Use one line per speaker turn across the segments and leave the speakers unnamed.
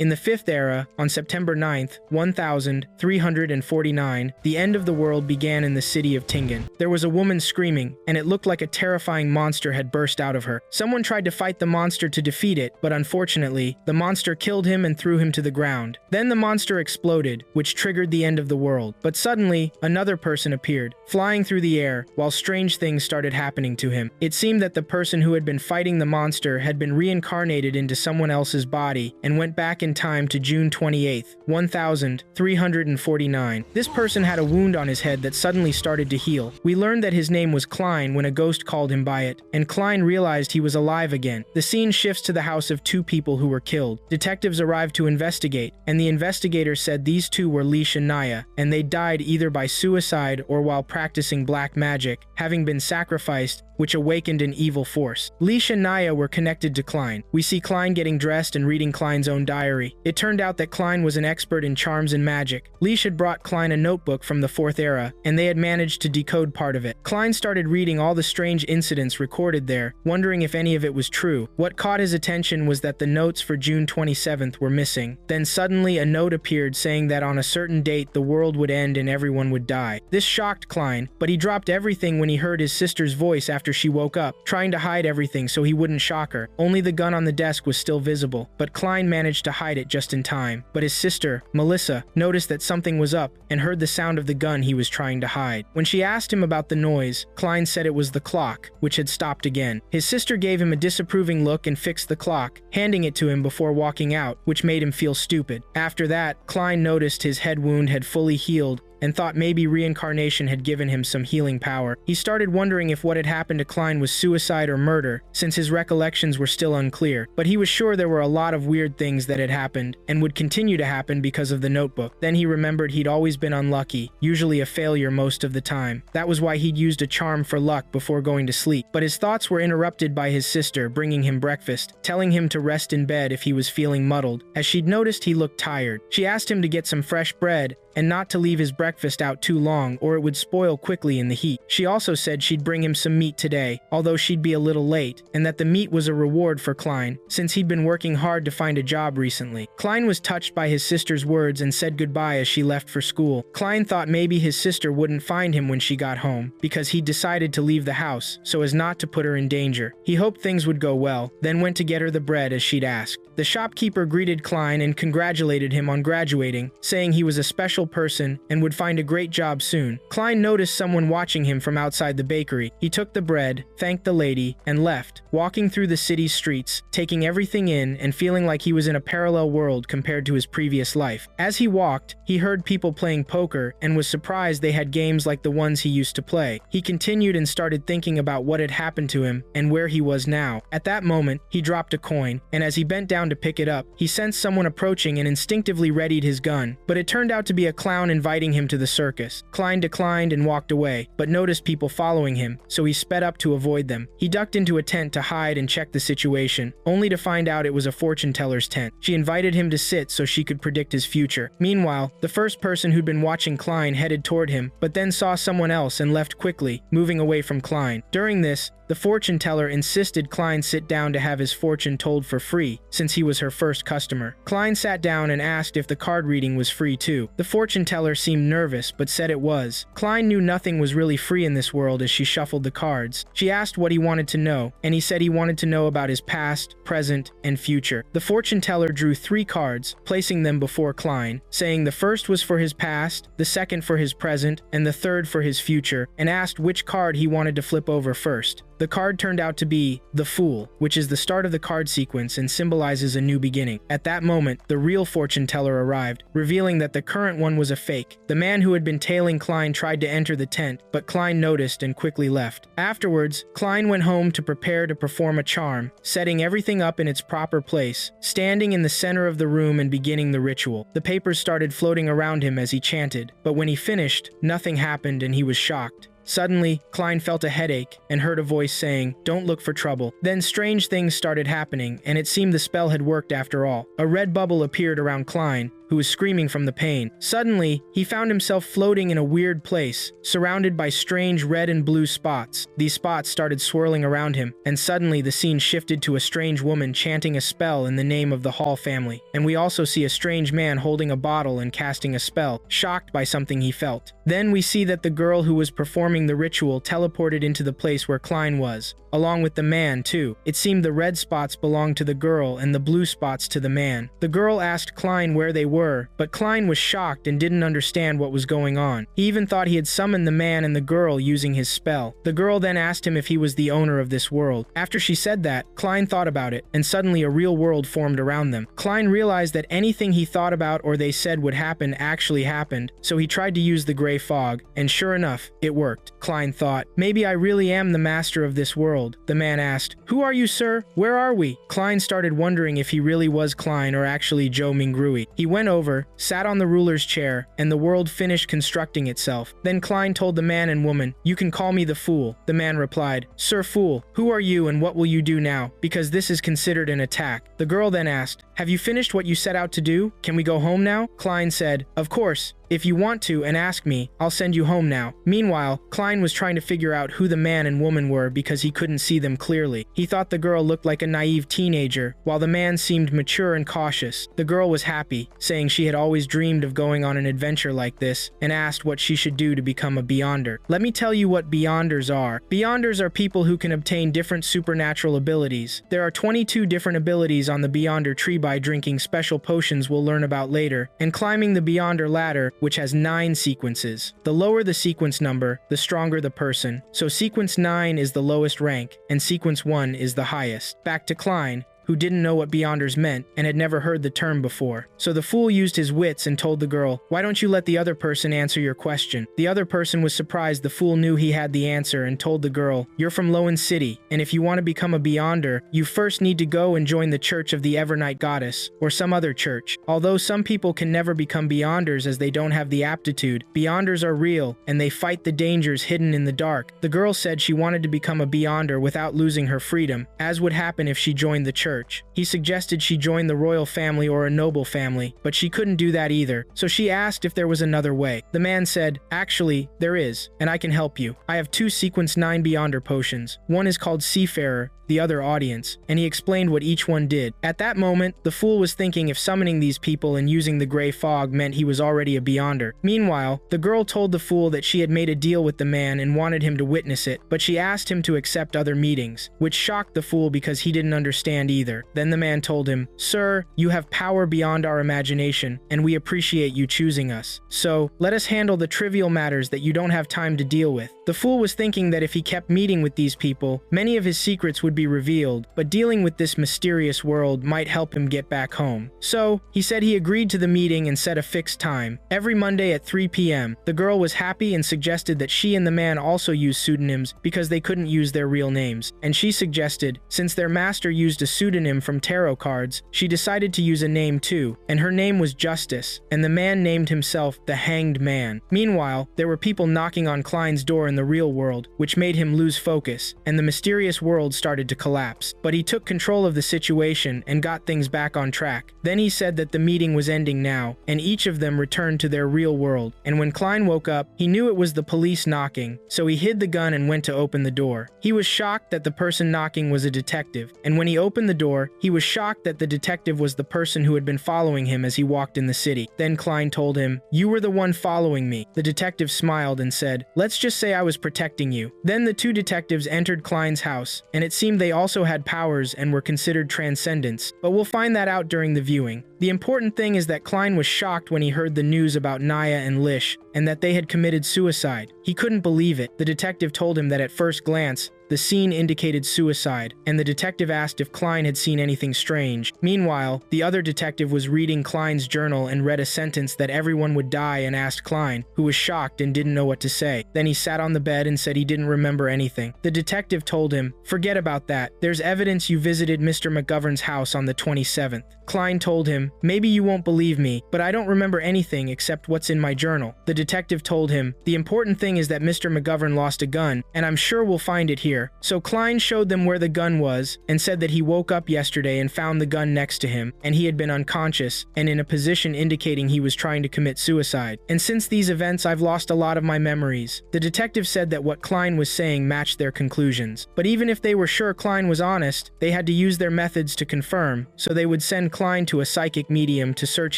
In the Fifth Era, on September 9th, 1349, the end of the world began in the city of Tingen. There was a woman screaming, and it looked like a terrifying monster had burst out of her. Someone tried to fight the monster to defeat it, but unfortunately, the monster killed him and threw him to the ground. Then the monster exploded, which triggered the end of the world. But suddenly, another person appeared, flying through the air, while strange things started happening to him. It seemed that the person who had been fighting the monster had been reincarnated into someone else's body and went back in time to June 28th, 1349. This person had a wound on his head that suddenly started to heal. We learned that his name was Klein when a ghost called him by it, and Klein realized he was alive again. The scene shifts to the house of two people who were killed. Detectives arrived to investigate, and the investigator said these two were Leash and Naya, and they died either by suicide or while practicing black magic, having been sacrificed, which awakened an evil force. Leash and Naya were connected to Klein. We see Klein getting dressed and reading Klein's own diary. It turned out that Klein was an expert in charms and magic. Leash had brought Klein a notebook from the Fourth Era, and they had managed to decode part of it. Klein started reading all the strange incidents recorded there, wondering if any of it was true. What caught his attention was that the notes for June 27th were missing. Then suddenly a note appeared saying that on a certain date the world would end and everyone would die. This shocked Klein, but he dropped everything when he heard his sister's voice after she woke up, trying to hide everything so he wouldn't shock her. Only the gun on the desk was still visible, but Klein managed to hide it just in time. But his sister, Melissa, noticed that something was up and heard the sound of the gun he was trying to hide. When she asked him about the noise, Klein said it was the clock, which had stopped again. His sister gave him a disapproving look and fixed the clock, handing it to him before walking out, which made him feel stupid. After that, Klein noticed his head wound had fully healed and thought maybe reincarnation had given him some healing power. He started wondering if what had happened to Klein was suicide or murder, since his recollections were still unclear, but he was sure there were a lot of weird things that had happened, and would continue to happen because of the notebook. Then he remembered he'd always been unlucky, usually a failure most of the time. That was why he'd used a charm for luck before going to sleep. But his thoughts were interrupted by his sister bringing him breakfast, telling him to rest in bed if he was feeling muddled, as she'd noticed he looked tired. She asked him to get some fresh bread, and not to leave his breakfast out too long or it would spoil quickly in the heat. She also said she'd bring him some meat today, although she'd be a little late, and that the meat was a reward for Klein, since he'd been working hard to find a job recently. Klein was touched by his sister's words and said goodbye as she left for school. Klein thought maybe his sister wouldn't find him when she got home, because he'd decided to leave the house so as not to put her in danger. He hoped things would go well, then went to get her the bread as she'd asked. The shopkeeper greeted Klein and congratulated him on graduating, saying he was a special person and would find a great job soon. Klein noticed someone watching him from outside the bakery. He took the bread, thanked the lady, and left, walking through the city's streets, taking everything in and feeling like he was in a parallel world compared to his previous life. As he walked, he heard people playing poker and was surprised they had games like the ones he used to play. He continued and started thinking about what had happened to him and where he was now. At that moment, he dropped a coin, and as he bent down to pick it up, he sensed someone approaching and instinctively readied his gun, but it turned out to be a clown inviting him to the circus. Klein declined and walked away, but noticed people following him, so he sped up to avoid them. He ducked into a tent to hide and check the situation, only to find out it was a fortune teller's tent. She invited him to sit so she could predict his future. Meanwhile, the first person who'd been watching Klein headed toward him, but then saw someone else and left quickly, moving away from Klein. During this, the fortune teller insisted Klein sit down to have his fortune told for free, since he was her first customer. Klein sat down and asked if the card reading was free too. The fortune teller seemed nervous, but said it was. Klein knew nothing was really free in this world as she shuffled the cards. She asked what he wanted to know, and he said he wanted to know about his past, present, and future. The fortune teller drew 3 cards, placing them before Klein, saying the first was for his past, the second for his present, and the third for his future, and asked which card he wanted to flip over first. The card turned out to be the Fool, which is the start of the card sequence and symbolizes a new beginning. At that moment, the real fortune teller arrived, revealing that the current one was a fake. The man who had been tailing Klein tried to enter the tent, but Klein noticed and quickly left. Afterwards, Klein went home to prepare to perform a charm, setting everything up in its proper place, standing in the center of the room and beginning the ritual. The papers started floating around him as he chanted, but when he finished, nothing happened and he was shocked. Suddenly, Klein felt a headache and heard a voice saying, "Don't look for trouble." Then strange things started happening, and it seemed the spell had worked after all. A red bubble appeared around Klein, who was screaming from the pain. Suddenly, he found himself floating in a weird place, surrounded by strange red and blue spots. These spots started swirling around him, and suddenly the scene shifted to a strange woman chanting a spell in the name of the Hall family. And we also see a strange man holding a bottle and casting a spell, shocked by something he felt. Then we see that the girl who was performing the ritual teleported into the place where Klein was, along with the man too. It seemed the red spots belonged to the girl and the blue spots to the man. The girl asked Klein where they were, but Klein was shocked and didn't understand what was going on. He even thought he had summoned the man and the girl using his spell. The girl then asked him if he was the owner of this world. After she said that, Klein thought about it, and suddenly a real world formed around them. Klein realized that anything he thought about or they said would happen actually happened, so he tried to use the gray fog, and sure enough, it worked. Klein thought, maybe I really am the master of this world. The man asked, "Who are you, sir? Where are we?" Klein started wondering if he really was Klein or actually Joe Mingrui. He went over, sat on the ruler's chair, and the world finished constructing itself. Then Klein told the man and woman, "You can call me the Fool." The man replied, "Sir Fool, who are you and what will you do now? Because this is considered an attack." The girl then asked, "Have you finished what you set out to do? Can we go home now?" Klein said, "Of course. If you want to and ask me, I'll send you home now." Meanwhile, Klein was trying to figure out who the man and woman were because he couldn't see them clearly. He thought the girl looked like a naive teenager, while the man seemed mature and cautious. The girl was happy, saying she had always dreamed of going on an adventure like this, and asked what she should do to become a Beyonder. Let me tell you what Beyonders are. Beyonders are people who can obtain different supernatural abilities. There are 22 different abilities on the Beyonder tree by drinking special potions we'll learn about later, and climbing the Beyonder ladder, which has 9 sequences. The lower the sequence number, the stronger the person. So sequence 9 is the lowest rank, and sequence 1 is the highest. Back to Klein, who didn't know what Beyonders meant and had never heard the term before. So the fool used his wits and told the girl, "Why don't you let the other person answer your question?" The other person was surprised the fool knew he had the answer and told the girl, "You're from Lowen City, and if you want to become a Beyonder, you first need to go and join the Church of the Evernight Goddess, or some other church. Although some people can never become Beyonders as they don't have the aptitude, Beyonders are real, and they fight the dangers hidden in the dark." The girl said she wanted to become a Beyonder without losing her freedom, as would happen if she joined the church. He suggested she join the royal family or a noble family, but she couldn't do that either, so she asked if there was another way. The man said, "Actually, there is, and I can help you. I have 2 sequence 9 Beyonder potions. One is called Seafarer, the other Audience," and he explained what each one did. At that moment, the fool was thinking if summoning these people and using the gray fog meant he was already a Beyonder. Meanwhile, the girl told the fool that she had made a deal with the man and wanted him to witness it, but she asked him to accept other meetings, which shocked the fool because he didn't understand either. Then the man told him, "Sir, you have power beyond our imagination, and we appreciate you choosing us. So, let us handle the trivial matters that you don't have time to deal with." The fool was thinking that if he kept meeting with these people, many of his secrets would be revealed, but dealing with this mysterious world might help him get back home. So, he said he agreed to the meeting and set a fixed time, every Monday at 3 p.m. The girl was happy and suggested that she and the man also use pseudonyms because they couldn't use their real names, and she suggested, since their master used a pseudonym from tarot cards, she decided to use a name too, and her name was Justice, and the man named himself the Hanged Man. Meanwhile, there were people knocking on Klein's door in the real world, which made him lose focus, and the mysterious world started to collapse. But he took control of the situation and got things back on track. Then he said that the meeting was ending now, and each of them returned to their real world. And when Klein woke up, he knew it was the police knocking, so he hid the gun and went to open the door. He was shocked that the person knocking was a detective, and when he opened the door, he was shocked that the detective was the person who had been following him as he walked in the city. Then Klein told him, "You were the one following me." The detective smiled and said, "Let's just say I was protecting you." Then the 2 detectives entered Klein's house, and it seemed they also had powers and were considered transcendents, but we'll find that out during the viewing. The important thing is that Klein was shocked when he heard the news about Naya and Lish, and that they had committed suicide. He couldn't believe it. The detective told him that at first glance, the scene indicated suicide, and the detective asked if Klein had seen anything strange. Meanwhile, the other detective was reading Klein's journal and read a sentence that everyone would die and asked Klein, who was shocked and didn't know what to say. Then he sat on the bed and said he didn't remember anything. The detective told him, "Forget about that. There's evidence you visited Mr. McGovern's house on the 27th. Klein told him, "Maybe you won't believe me, but I don't remember anything except what's in my journal." The detective told him, "The important thing is that Mr. McGovern lost a gun, and I'm sure we'll find it here. there, so Klein showed them where the gun was and said that he woke up yesterday and found the gun next to him, and he had been unconscious and in a position indicating he was trying to commit suicide. And since these events, I've lost a lot of my memories. The detective said that what Klein was saying matched their conclusions. But even if they were sure Klein was honest, they had to use their methods to confirm, so they would send Klein to a psychic medium to search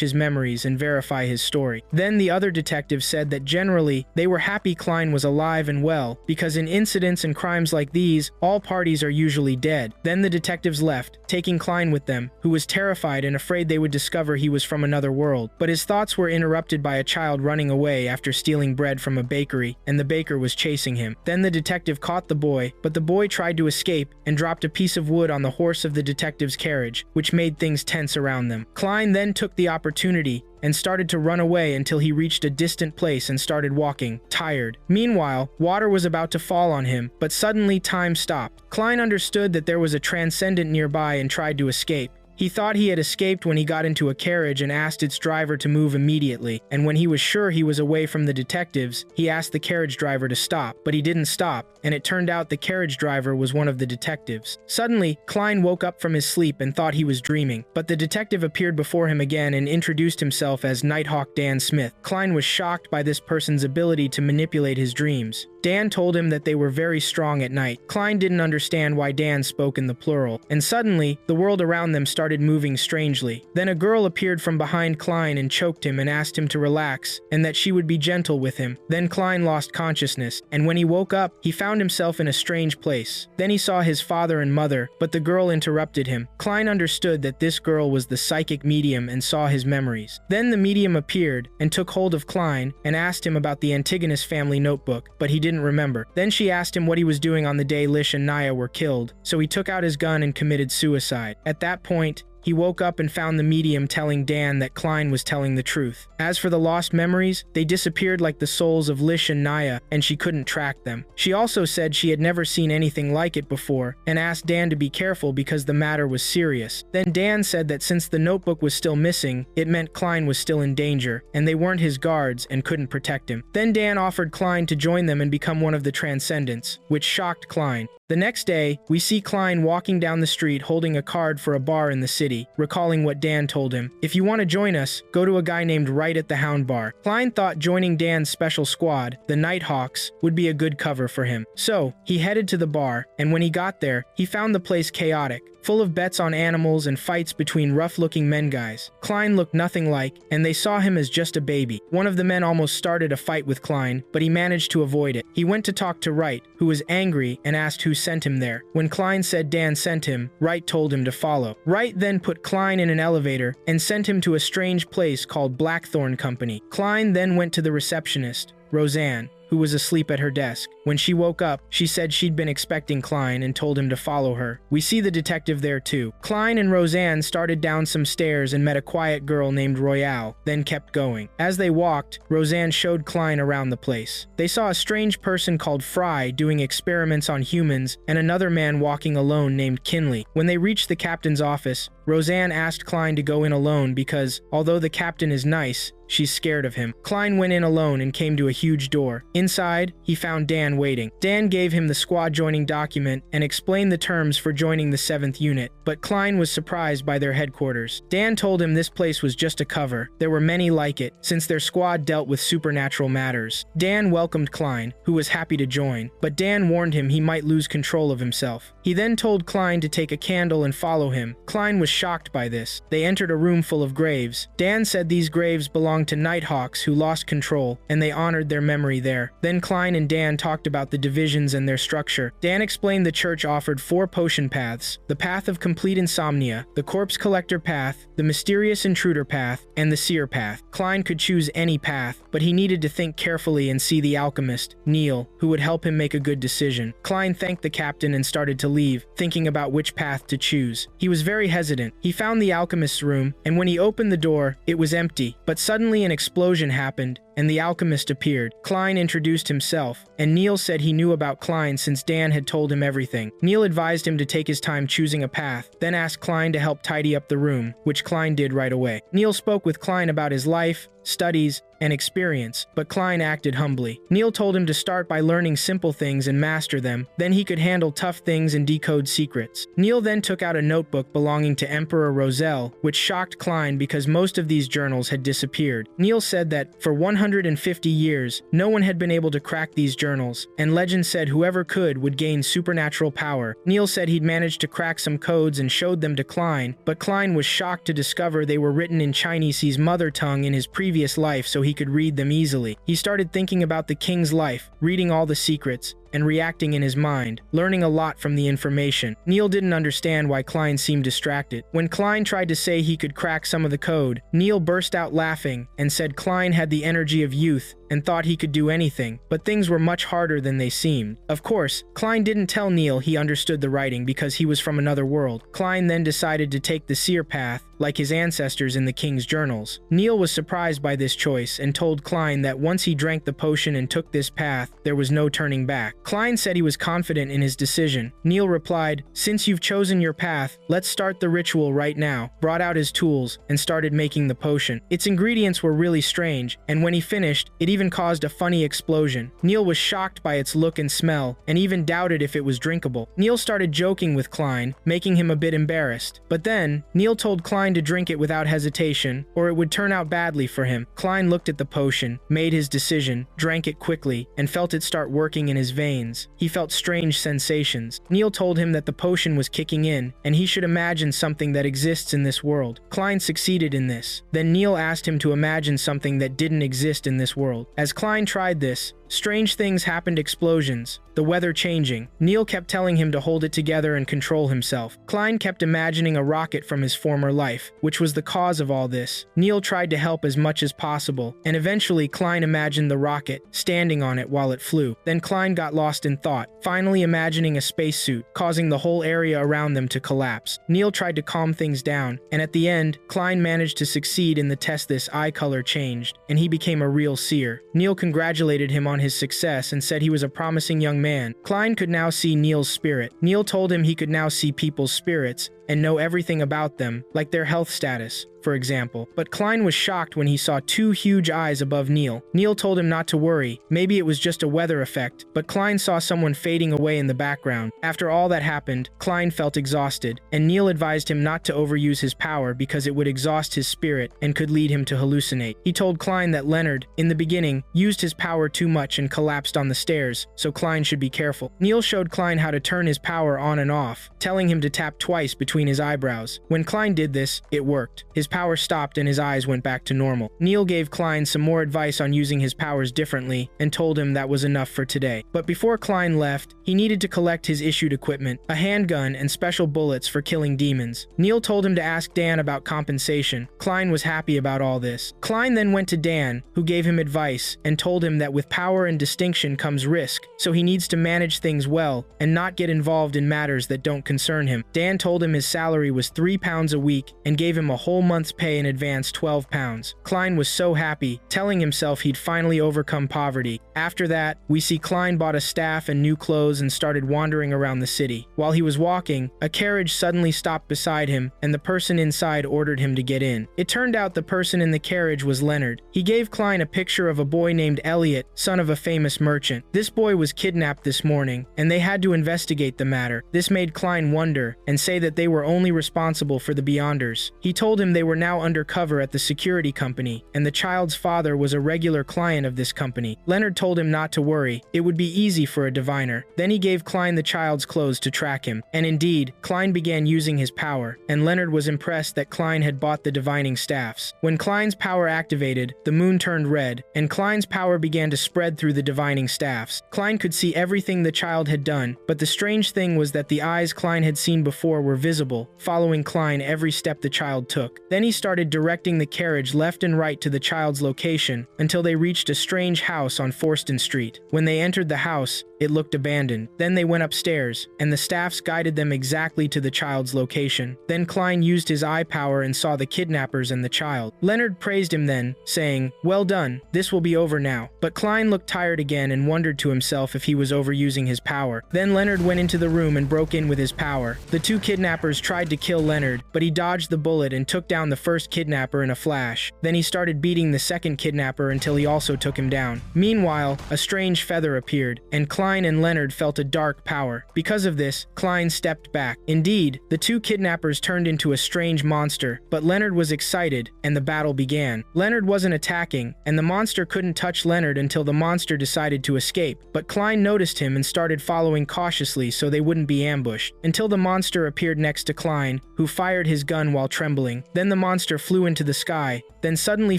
his memories and verify his story. Then the other detective said that generally, they were happy Klein was alive and well, because in incidents and crimes like these, all parties are usually dead. Then the detectives left, taking Klein with them, who was terrified and afraid they would discover he was from another world. But his thoughts were interrupted by a child running away after stealing bread from a bakery, and the baker was chasing him. Then the detective caught the boy, but the boy tried to escape and dropped a piece of wood on the horse of the detective's carriage, which made things tense around them. Klein then took the opportunity and started to run away until he reached a distant place and started walking, tired. Meanwhile, water was about to fall on him, but suddenly time stopped. Klein understood that there was a transcendent nearby and tried to escape. He thought he had escaped when he got into a carriage and asked its driver to move immediately, and when he was sure he was away from the detectives, he asked the carriage driver to stop, but he didn't stop, and it turned out the carriage driver was one of the detectives. Suddenly, Klein woke up from his sleep and thought he was dreaming, but the detective appeared before him again and introduced himself as Nighthawk Dan Smith. Klein was shocked by this person's ability to manipulate his dreams. Dan told him that they were very strong at night. Klein didn't understand why Dan spoke in the plural, and suddenly, the world around them started moving strangely. Then a girl appeared from behind Klein and choked him and asked him to relax, and that she would be gentle with him. Then Klein lost consciousness, and when he woke up, he found himself in a strange place. Then he saw his father and mother, but the girl interrupted him. Klein understood that this girl was the psychic medium and saw his memories. Then the medium appeared and took hold of Klein and asked him about the Antigonus family notebook, but he didn't remember. Then she asked him what he was doing on the day Lish and Naya were killed, so he took out his gun and committed suicide. At that point, he woke up and found the medium telling Dan that Klein was telling the truth. As for the lost memories, they disappeared like the souls of Lish and Naya, and she couldn't track them. She also said she had never seen anything like it before, and asked Dan to be careful because the matter was serious. Then Dan said that since the notebook was still missing, it meant Klein was still in danger, and they weren't his guards and couldn't protect him. Then Dan offered Klein to join them and become one of the Transcendents, which shocked Klein. The next day, we see Klein walking down the street holding a card for a bar in the city, recalling what Dan told him. If you want to join us, go to a guy named Right at the Hound Bar. Klein thought joining Dan's special squad, the Nighthawks, would be a good cover for him. So, he headed to the bar, and when he got there, he found the place chaotic, full of bets on animals and fights between rough-looking men guys. Klein looked nothing like, and they saw him as just a baby. One of the men almost started a fight with Klein, but he managed to avoid it. He went to talk to Wright, who was angry and asked who sent him there. When Klein said Dan sent him, Wright told him to follow. Wright then put Klein in an elevator and sent him to a strange place called Blackthorn Company. Klein then went to the receptionist, Roseanne, who was asleep at her desk. When she woke up, she said she'd been expecting Klein and told him to follow her. We see the detective there too. Klein and Roseanne started down some stairs and met a quiet girl named Royale, then kept going. As they walked, Roseanne showed Klein around the place. They saw a strange person called Fry doing experiments on humans and another man walking alone named Kinley. When they reached the captain's office, Roseanne asked Klein to go in alone because, although the captain is nice, she's scared of him. Klein went in alone and came to a huge door. Inside, he found Dan waiting. Dan gave him the squad joining document and explained the terms for joining the 7th unit, but Klein was surprised by their headquarters. Dan told him this place was just a cover. There were many like it, since their squad dealt with supernatural matters. Dan welcomed Klein, who was happy to join, but Dan warned him he might lose control of himself. He then told Klein to take a candle and follow him. Klein was shocked by this. They entered a room full of graves. Dan said these graves belonged to Nighthawks who lost control, and they honored their memory there. Then Klein and Dan talked about the divisions and their structure. Dan explained the church offered 4 potion paths: the path of complete insomnia, the corpse collector path, the mysterious intruder path, and the seer path. Klein could choose any path, but he needed to think carefully and see the alchemist, Neil, who would help him make a good decision. Klein thanked the captain and started to leave, thinking about which path to choose. He was very hesitant. He found the alchemist's room, and when he opened the door, it was empty, but suddenly an explosion happened, and the alchemist appeared. Klein introduced himself, and Neil said he knew about Klein since Dan had told him everything. Neil advised him to take his time choosing a path, then asked Klein to help tidy up the room, which Klein did right away. Neil spoke with Klein about his life, studies, and experience, but Klein acted humbly. Neil told him to start by learning simple things and master them, then he could handle tough things and decode secrets. Neil then took out a notebook belonging to Emperor Roselle, which shocked Klein because most of these journals had disappeared. Neil said that, for 150 years, no one had been able to crack these journals, and legend said whoever could would gain supernatural power. Neil said he'd managed to crack some codes and showed them to Klein, but Klein was shocked to discover they were written in Chinese's mother tongue in his previous life so he could read them easily. He started thinking about the king's life, reading all the secrets, and reacting in his mind, learning a lot from the information. Neil didn't understand why Klein seemed distracted. When Klein tried to say he could crack some of the code, Neil burst out laughing and said Klein had the energy of youth and thought he could do anything, but things were much harder than they seemed. Of course, Klein didn't tell Neil he understood the writing because he was from another world. Klein then decided to take the Seer path, like his ancestors in the king's journals. Neil was surprised by this choice and told Klein that once he drank the potion and took this path, there was no turning back. Klein said he was confident in his decision. Neil replied, "Since you've chosen your path, let's start the ritual right now," brought out his tools, and started making the potion. Its ingredients were really strange, and when he finished, it even caused a funny explosion. Neil was shocked by its look and smell, and even doubted if it was drinkable. Neil started joking with Klein, making him a bit embarrassed. But then, Neil told Klein to drink it without hesitation, or it would turn out badly for him. Klein looked at the potion, made his decision, drank it quickly, and felt it start working in his veins. He felt strange sensations. Neil told him that the potion was kicking in, and he should imagine something that exists in this world. Klein succeeded in this. Then Neil asked him to imagine something that didn't exist in this world. As Klein tried this, strange things happened: explosions, the weather changing. Neil kept telling him to hold it together and control himself. Klein kept imagining a rocket from his former life, which was the cause of all this. Neil tried to help as much as possible, and eventually Klein imagined the rocket, standing on it while it flew. Then Klein got lost in thought, finally imagining a spacesuit, causing the whole area around them to collapse. Neil tried to calm things down, and at the end, Klein managed to succeed in the test. This eye color changed, and he became a real seer. Neil congratulated him on his success and said he was a promising young man. Klein could now see Neil's spirit. Neil told him he could now see people's spirits and know everything about them, like their health status, for example. But Klein was shocked when he saw two huge eyes above Neil. Neil told him not to worry, maybe it was just a weather effect, but Klein saw someone fading away in the background. After all that happened, Klein felt exhausted, and Neil advised him not to overuse his power because it would exhaust his spirit and could lead him to hallucinate. He told Klein that Leonard, in the beginning, used his power too much and collapsed on the stairs, so Klein should be careful. Neil showed Klein how to turn his power on and off, telling him to tap twice between his eyebrows. When Klein did this, it worked. His power stopped and his eyes went back to normal. Neil gave Klein some more advice on using his powers differently and told him that was enough for today. But before Klein left, he needed to collect his issued equipment, a handgun and special bullets for killing demons. Neil told him to ask Dan about compensation. Klein was happy about all this. Klein then went to Dan, who gave him advice and told him that with power and distinction comes risk, so he needs to manage things well and not get involved in matters that don't concern him. Dan told him his salary was £3 a week and gave him a whole month's pay in advance, £12. Klein was so happy, telling himself he'd finally overcome poverty. After that, we see Klein bought a staff and new clothes and started wandering around the city. While he was walking, a carriage suddenly stopped beside him, and the person inside ordered him to get in. It turned out the person in the carriage was Leonard. He gave Klein a picture of a boy named Elliot, son of a famous merchant. This boy was kidnapped this morning, and they had to investigate the matter. This made Klein wonder and say that they were only responsible for the Beyonders. He told him they were now undercover at the security company, and the child's father was a regular client of this company. Leonard told him not to worry, it would be easy for a diviner. Then he gave Klein the child's clothes to track him, and indeed, Klein began using his power, and Leonard was impressed that Klein had bought the divining staffs. When Klein's power activated, the moon turned red, and Klein's power began to spread through the divining staffs. Klein could see everything the child had done, but the strange thing was that the eyes Klein had seen before were visible, following Klein every step the child took. Then he started directing the carriage left and right to the child's location until they reached a strange house on Forston Street. When they entered the house, It looked abandoned. Then they went upstairs, and the staffs guided them exactly to the child's location. Then Klein used his eye power and saw the kidnappers and the child. Leonard praised him then, saying, "Well done, this will be over now." But Klein looked tired again and wondered to himself if he was overusing his power. Then Leonard went into the room and broke in with his power. The two kidnappers tried to kill Leonard, but he dodged the bullet and took down the first kidnapper in a flash. Then he started beating the second kidnapper until he also took him down. Meanwhile, a strange feather appeared, and Klein and Leonard felt a dark power. Because of this, Klein stepped back. Indeed, the two kidnappers turned into a strange monster, but Leonard was excited, and the battle began. Leonard wasn't attacking, and the monster couldn't touch Leonard until the monster decided to escape, but Klein noticed him and started following cautiously so they wouldn't be ambushed, until the monster appeared next to Klein, who fired his gun while trembling. Then the monster flew into the sky, then suddenly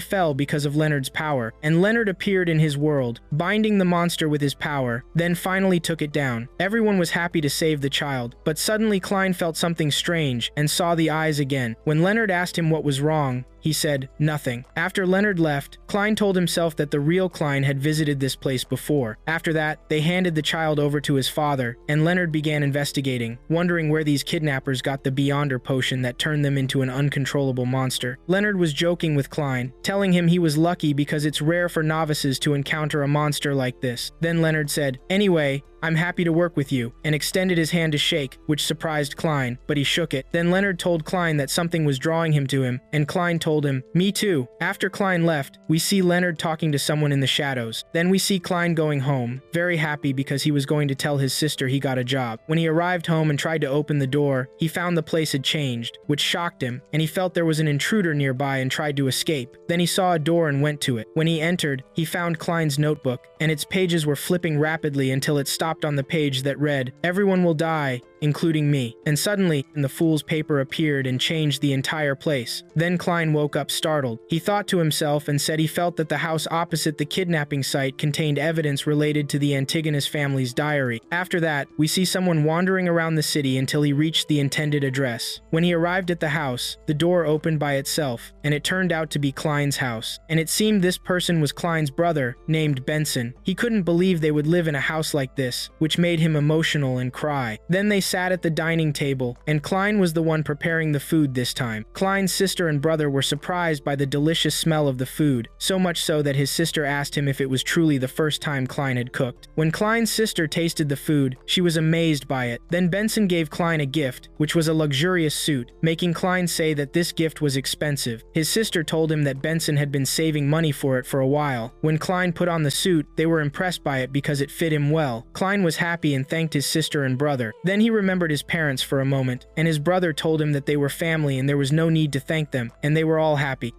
fell because of Leonard's power, and Leonard appeared in his world, binding the monster with his power, then finally took it down. Everyone was happy to save the child, but suddenly Klein felt something strange and saw the eyes again. When Leonard asked him what was wrong, he said, "Nothing." After Leonard left, Klein told himself that the real Klein had visited this place before. After that, they handed the child over to his father, and Leonard began investigating, wondering where these kidnappers got the Beyonder potion that turned them into an uncontrollable monster. Leonard was joking with Klein, telling him he was lucky because it's rare for novices to encounter a monster like this. Then Leonard said, "Anyway, I'm happy to work with you," and extended his hand to shake, which surprised Klein, but he shook it. Then Leonard told Klein that something was drawing him to him, and Klein told him, "Me too." After Klein left, we see Leonard talking to someone in the shadows. Then we see Klein going home, very happy because he was going to tell his sister he got a job. When he arrived home and tried to open the door, he found the place had changed, which shocked him, and he felt there was an intruder nearby and tried to escape. Then he saw a door and went to it. When he entered, he found Klein's notebook, and its pages were flipping rapidly until it stopped on the page that read, "Everyone will die, including me." And suddenly, the fool's paper appeared and changed the entire place. Then Klein woke up startled. He thought to himself and said he felt that the house opposite the kidnapping site contained evidence related to the Antigonus family's diary. After that, we see someone wandering around the city until he reached the intended address. When he arrived at the house, the door opened by itself, and it turned out to be Klein's house. And it seemed this person was Klein's brother, named Benson. He couldn't believe they would live in a house like this, which made him emotional and cry. Then they sat at the dining table, and Klein was the one preparing the food this time. Klein's sister and brother were surprised by the delicious smell of the food, so much so that his sister asked him if it was truly the first time Klein had cooked. When Klein's sister tasted the food, she was amazed by it. Then Benson gave Klein a gift, which was a luxurious suit, making Klein say that this gift was expensive. His sister told him that Benson had been saving money for it for a while. When Klein put on the suit, they were impressed by it because it fit him well. Klein was happy and thanked his sister and brother. Then he remembered his parents for a moment, and his brother told him that they were family and there was no need to thank them, and they were all happy.